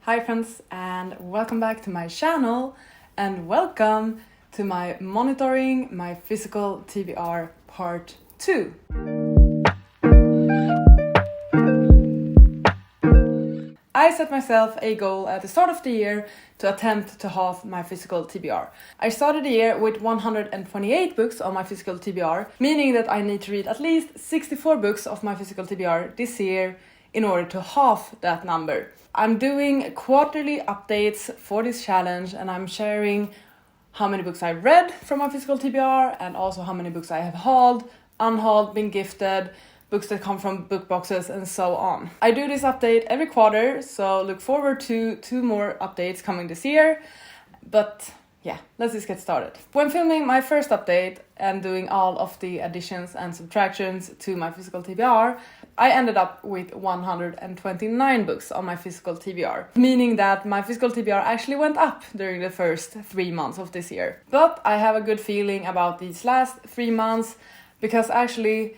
Hi friends, and welcome back to my channel, and welcome to my Monitoring My Physical TBR Part 2. I set myself a goal at the start of the year to attempt to halve my physical TBR. I started the year with 128 books on my physical TBR, meaning that I need to read at least 64 books of my physical TBR this year in order to halve that number. I'm doing quarterly updates for this challenge, and I'm sharing how many books I've read from my physical TBR and also how many books I have hauled, unhauled, been gifted, books that come from book boxes, and so on. I do this update every quarter, so look forward to 2 more updates coming this year. But yeah, let's just get started. When filming my first update and doing all of the additions and subtractions to my physical TBR, I ended up with 129 books on my physical TBR, meaning that my physical TBR actually went up during the first 3 months of this year. But I have a good feeling about these last 3 months because actually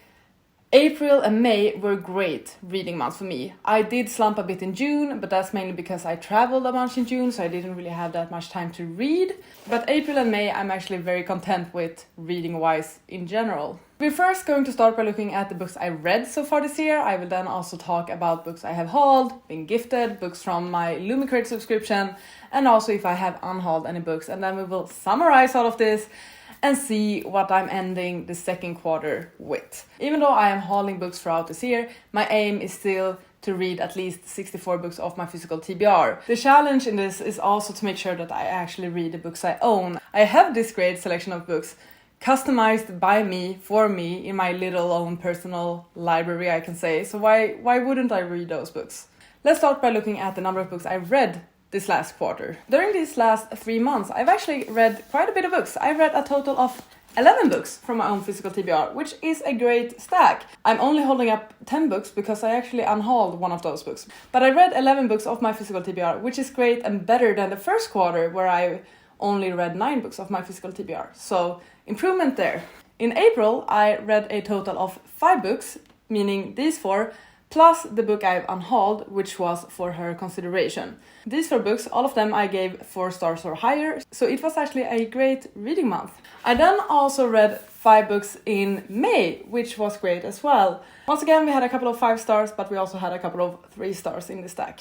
April and May were great reading months for me. I did slump a bit in June, but that's mainly because I traveled a bunch in June, so I didn't really have that much time to read. But April and May I'm actually very content with reading-wise in general. We're first going to start by looking at the books I read so far this year. I will then also talk about books I have hauled, been gifted, books from my Lumicrate subscription, and also if I have unhauled any books. And then we will summarize all of this and see what I'm ending the second quarter with. Even though I am hauling books throughout this year, my aim is still to read at least 64 books of my physical TBR. The challenge in this is also to make sure that I actually read the books I own. I have this great selection of books customized by me, for me, in my little own personal library, I can say. So why wouldn't I read those books? Let's start by looking at the number of books I've read this last quarter. During these last 3 months, I've actually read quite a bit of books. I've read a total of 11 books from my own physical TBR, which is a great stack. I'm only holding up 10 books because I actually unhauled one of those books. But I read 11 books of my physical TBR, which is great and better than the first quarter where I only read 9 books of my physical TBR. So improvement there. In April, I read a total of 5 books, meaning these 4, plus the book I've unhauled, which was for her consideration. These 4 books, all of them I gave 4 stars or higher, so it was actually a great reading month. I then also read 5 books in May, which was great as well. Once again, we had a couple of 5 stars, but we also had a couple of 3 stars in the stack.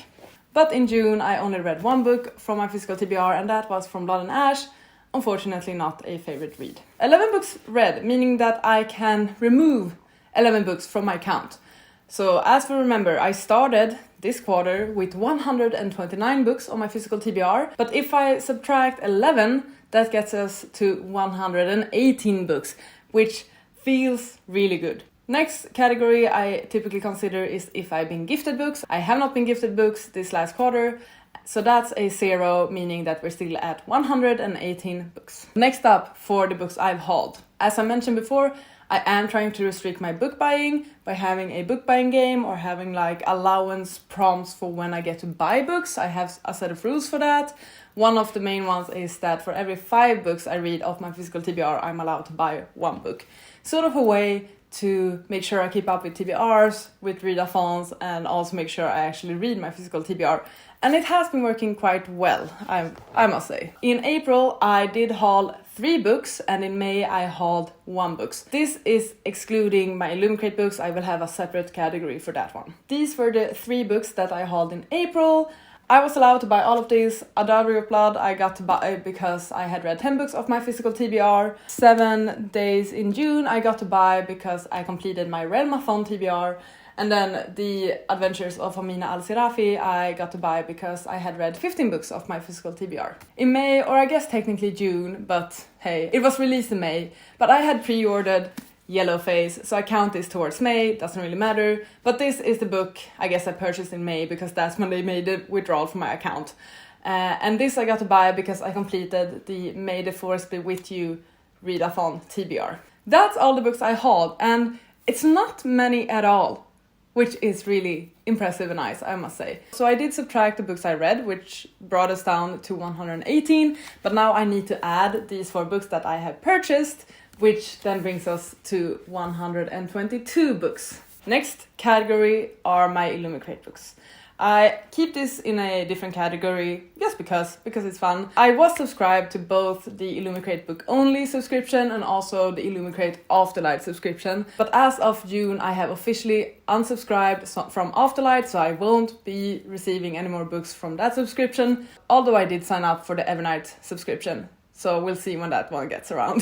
But in June, I only read 1 book from my physical TBR, and that was From Blood and Ash. Unfortunately, not a favorite read. 11 books read, meaning that I can remove 11 books from my count. So as we remember, I started this quarter with 129 books on my physical TBR, but if I subtract 11, that gets us to 118 books, which feels really good. Next category I typically consider is if I've been gifted books. I have not been gifted books this last quarter, so that's a 0, meaning that we're still at 118 books. Next up for the books I've hauled. As I mentioned before, I am trying to restrict my book buying by having a book buying game or having like allowance prompts for when I get to buy books. I have a set of rules for that. One of the main ones is that for every 5 books I read of my physical TBR, I'm allowed to buy 1 book. Sort of a way to make sure I keep up with TBRs, with readathons, and also make sure I actually read my physical TBR. And it has been working quite well, I must say. In April, I did haul 3 books, and in May, I hauled 1 book. This is excluding my Lumicrate books. I will have a separate category for that one. These were the 3 books that I hauled in April. I was allowed to buy all of these. A Diary of Blood I got to buy because I had read 10 books of my physical TBR. 7 Days in June I got to buy because I completed my Realmathon TBR. And then The Adventures of Amina Al-Sirafi I got to buy because I had read 15 books of my physical TBR. In May, or I guess technically June, but hey, it was released in May. But I had pre-ordered Yellowface, so I count this towards May, doesn't really matter. But this is the book I guess I purchased in May because that's when they made the withdrawal from my account. And this I got to buy because I completed the May the Forest Be With You readathon TBR. That's all the books I hauled, and it's not many at all, which is really impressive and nice, I must say. So I did subtract the books I read, which brought us down to 118, but now I need to add these 4 books that I have purchased, which then brings us to 122 books. Next category are my Illumicrate books. I keep this in a different category just because it's fun. I was subscribed to both the Illumicrate Book Only subscription and also the Illumicrate Afterlight subscription. But as of June, I have officially unsubscribed from Afterlight, so I won't be receiving any more books from that subscription, although I did sign up for the Evernight subscription. So we'll see when that one gets around.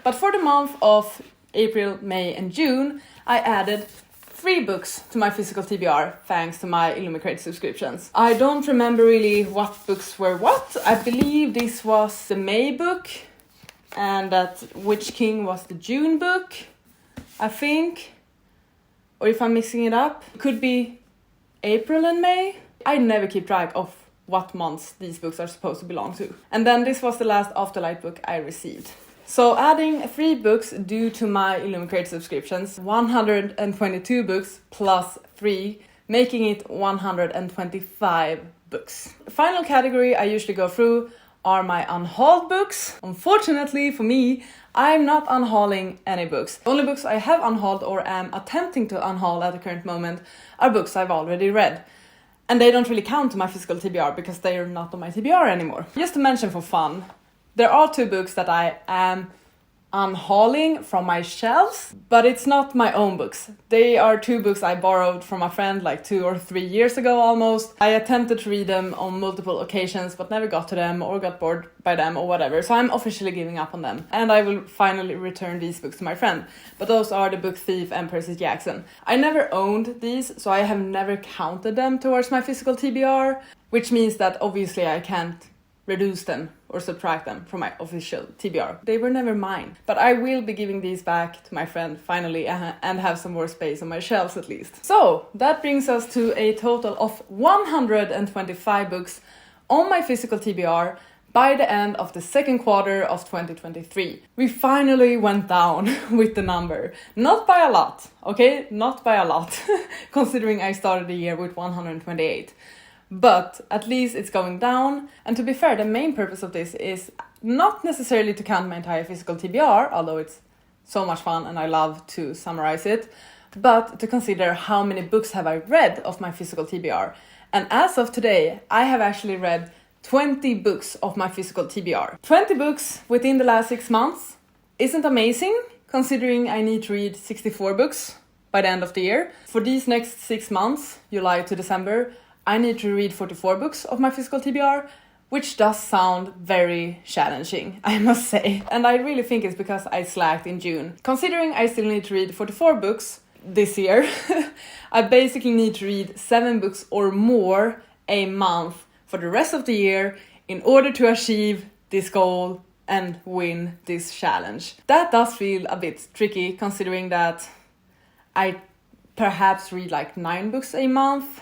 But for the month of April, May and June, I added 3 books to my physical TBR thanks to my Illumicrate subscriptions. I don't remember really what books were what. I believe this was the May book and that Witch King was the June book, I think. Or if I'm mixing it up, it could be April and May. I never keep track of what months these books are supposed to belong to. And then this was the last Afterlight book I received. So adding 3 books due to my Illumicrate subscriptions, 122 books plus 3, making it 125 books. The final category I usually go through are my unhauled books. Unfortunately for me, I'm not unhauling any books. The only books I have unhauled or am attempting to unhaul at the current moment are books I've already read. And they don't really count to my physical TBR because they are not on my TBR anymore. Just to mention for fun, there are 2 books that I am unhauling from my shelves, but it's not my own books. They are 2 books I borrowed from a friend like 2 or 3 years ago almost. I attempted to read them on multiple occasions but never got to them or got bored by them or whatever, so I'm officially giving up on them. And I will finally return these books to my friend. But those are The Book Thief and Percy Jackson. I never owned these, so I have never counted them towards my physical TBR, which means that obviously I can't reduce them or subtract them from my official TBR. They were never mine. But I will be giving these back to my friend finally and have some more space on my shelves at least. So that brings us to a total of 125 books on my physical TBR by the end of the second quarter of 2023. We finally went down with the number. Not by a lot, okay? Not by a lot, considering I started the year with 128. But at least it's going down, and to be fair, the main purpose of this is not necessarily to count my entire physical TBR, although it's so much fun and I love to summarize it, but to consider how many books have I read of my physical TBR. And as of today, I have actually read 20 books of my physical TBR. 20 books within the last 6 months isn't amazing, considering I need to read 64 books by the end of the year. For these next 6 months, July to December, I need to read 44 books of my physical TBR, which does sound very challenging, I must say. And I really think it's because I slacked in June. Considering I still need to read 44 books this year, I basically need to read 7 books or more a month for the rest of the year in order to achieve this goal and win this challenge. That does feel a bit tricky, considering that I perhaps read like 9 books a month.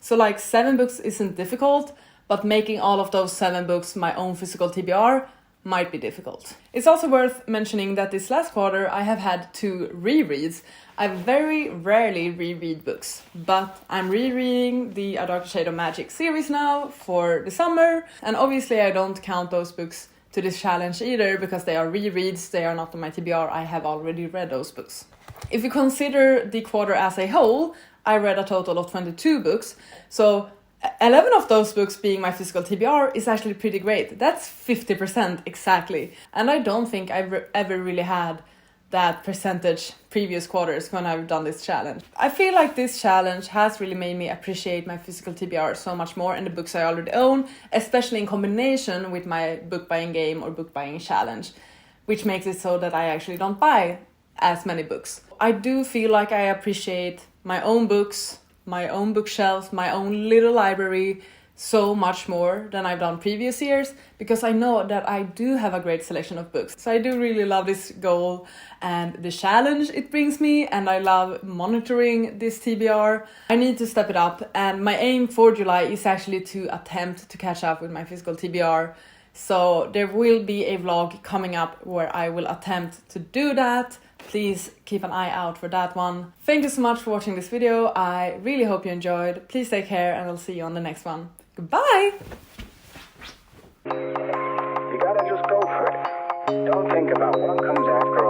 So like 7 books isn't difficult, but making all of those 7 books my own physical TBR might be difficult. It's also worth mentioning that this last quarter I have had 2 rereads. I very rarely reread books, but I'm rereading the A Darker Shade of Magic series now for the summer, and obviously I don't count those books to this challenge either because they are rereads, they are not on my TBR, I have already read those books. If you consider the quarter as a whole, I read a total of 22 books, so 11 of those books being my physical TBR is actually pretty great. That's 50% exactly. And I don't think I've ever really had that percentage previous quarters when I've done this challenge. I feel like this challenge has really made me appreciate my physical TBR so much more and the books I already own, especially in combination with my book buying game or book buying challenge, which makes it so that I actually don't buy as many books. I do feel like I appreciate my own books, my own bookshelves, my own little library so much more than I've done previous years, because I know that I do have a great selection of books. So I do really love this goal and the challenge it brings me, and I love monitoring this TBR. I need to step it up, and my aim for July is actually to attempt to catch up with my physical TBR. So there will be a vlog coming up where I will attempt to do that. Please keep an eye out for that one. Thank you so much for watching this video. I really hope you enjoyed. Please take care and I'll see you on the next one. Goodbye! You gotta just go for it. Don't think about what comes after.